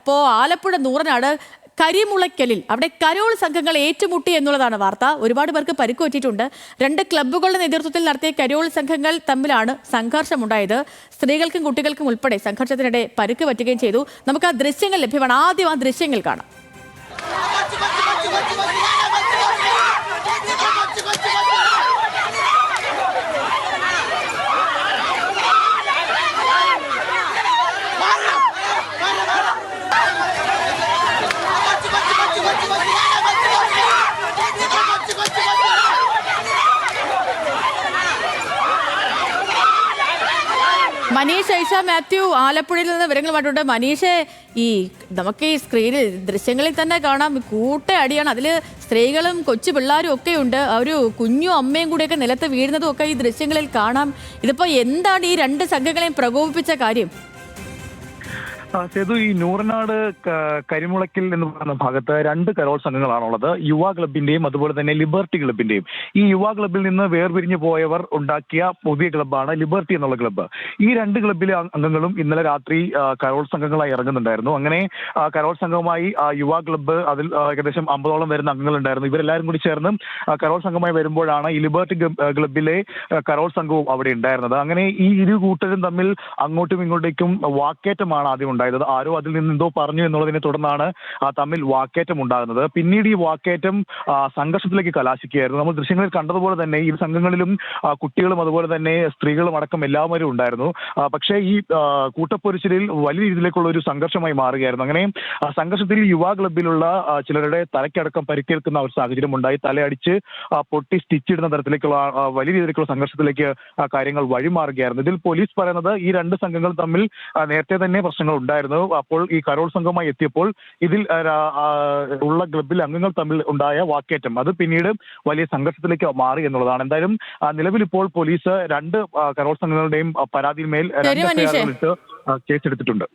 ഇപ്പോൾ ആലപ്പുഴ നൂറനാട് കരിമുളയ്ക്കലിൽ അവിടെ കരോൾ സംഘങ്ങൾ ഏറ്റുമുട്ടി എന്നുള്ളതാണ് വാർത്ത. ഒരുപാട് പേർക്ക് പരിക്ക് പറ്റിയിട്ടുണ്ട്. 2 ക്ലബ്ബുകളുടെ നേതൃത്വത്തിൽ നടത്തിയ കരോൾ സംഘങ്ങൾ തമ്മിലാണ് സംഘർഷമുണ്ടായത്. സ്ത്രീകൾക്കും കുട്ടികൾക്കും ഉൾപ്പെടെ സംഘർഷത്തിനിടെ പരിക്ക് പറ്റുകയും ചെയ്തു. നമുക്ക് ആ ദൃശ്യങ്ങൾ ലഭ്യമാണ്. ആദ്യം ആ ദൃശ്യങ്ങൾ കാണാം. മനീഷ്, ഐഷ മാത്യു ആലപ്പുഴയിൽ നിന്ന് വിവരങ്ങളുമായിട്ടുണ്ട്. മനീഷ്, നമുക്ക് ഈ സ്ക്രീനിൽ ദൃശ്യങ്ങളിൽ തന്നെ കാണാം കൂട്ട അടിയാണ്. അതിൽ സ്ത്രീകളും കൊച്ചു പിള്ളേരും ഒക്കെ ഉണ്ട്. ഒരു കുഞ്ഞും അമ്മയും കൂടെയൊക്കെ നിലത്ത് വീഴുന്നതും ഒക്കെ ഈ ദൃശ്യങ്ങളിൽ കാണാം. ഇതിപ്പോൾ എന്താണ് ഈ 2 സംഘങ്ങളെയും പ്രകോപിപ്പിച്ച കാര്യം? സേതു, ഈ നൂറനാട് കരിമുളയ്ക്കൽ എന്ന് പറയുന്ന ഭാഗത്ത് 2 കരോൾ സംഘങ്ങളാണുള്ളത്. യുവ ക്ലബിന്റെയും അതുപോലെ തന്നെ ലിബർട്ടി ക്ലബിന്റെയും. ഈ യുവ ക്ലബിൽ നിന്ന് വേർപിരിഞ്ഞു പോയവർ ഉണ്ടാക്കിയ പുതിയ ക്ലബ്ബാണ് ലിബർട്ടി എന്നുള്ള ക്ലബ്ബ്. ഈ 2 ക്ലബിലെ അംഗങ്ങളും ഇന്നലെ രാത്രി കരോൾ സംഘങ്ങളായി ഇറങ്ങുന്നുണ്ടായിരുന്നു. അങ്ങനെ കരോൾ സംഘവുമായി യുവ ക്ലബ്ബ്, അതിൽ ഏകദേശം 50ഓളം വരുന്ന അംഗങ്ങളുണ്ടായിരുന്നു. ഇവരെല്ലാവരും കൂടി ചേർന്ന് കരോൾ സംഘമായി വരുമ്പോഴാണ് ഈ ലിബർട്ടി ക്ലബിലെ കരോൾ സംഘവും അവിടെ ഉണ്ടായിരുന്നത്. അങ്ങനെ ഈ 2 കൂട്ടരും തമ്മിൽ അങ്ങോട്ടും ഇങ്ങോട്ടേക്കും വാക്കേറ്റമാണ് ആദ്യം ഉണ്ടായത്. ആരോ അതിൽ നിന്ന് എന്തോ പറഞ്ഞു എന്നുള്ളതിനെ തുടർന്നാണ് തമ്മിൽ വാക്കേറ്റം ഉണ്ടാകുന്നത്. പിന്നീട് ഈ വാക്കേറ്റം സംഘർഷത്തിലേക്ക് കലാശിക്കുകയായിരുന്നു. നമ്മൾ ദൃശ്യങ്ങളിൽ കണ്ടതുപോലെ തന്നെ ഈ സംഘങ്ങളിലും കുട്ടികളും അതുപോലെ തന്നെ സ്ത്രീകളും അടക്കം എല്ലാവരും ഉണ്ടായിരുന്നു. പക്ഷേ ഈ കൂട്ടപ്പൊരിച്ചിലിൽ വലിയ രീതിയിലേക്കുള്ള ഒരു സംഘർഷമായി മാറുകയായിരുന്നു. അങ്ങനെ സംഘർഷത്തിൽ യുവ ക്ലബിലുള്ള ചിലരുടെ തലയ്ക്കടക്കം പരിക്കേൽക്കുന്ന ഒരു സാഹചര്യം ഉണ്ടായി. തലയടിച്ച് പൊട്ടി സ്റ്റിച്ചിടുന്ന തരത്തിലേക്കുള്ള വലിയ രീതിയിലേക്കുള്ള സംഘർഷത്തിലേക്ക് കാര്യങ്ങൾ വഴിമാറുകയായിരുന്നു. ഇതിൽ പോലീസ് പറയുന്നത് ഈ 2 സംഘങ്ങൾ തമ്മിൽ നേരത്തെ തന്നെ പ്രശ്നങ്ങൾ ഉണ്ടായിരുന്നു. അപ്പോൾ ഈ കരോൾ സംഘമായി എത്തിയപ്പോൾ ഇതിൽ ഉള്ള ക്ലബിൽ അംഗങ്ങൾ തമ്മിൽ ഉണ്ടായ വാക്കേറ്റം അത് പിന്നീട് വലിയ സംഘർഷത്തിലേക്ക് മാറി എന്നുള്ളതാണ്. എന്തായാലും നിലവിൽ ഇപ്പോൾ പോലീസ് 2 കരോൾ സംഘങ്ങളുടെയും പരാതിയിൽ മേൽ 2 കേസെടുത്തിട്ടുണ്ട്.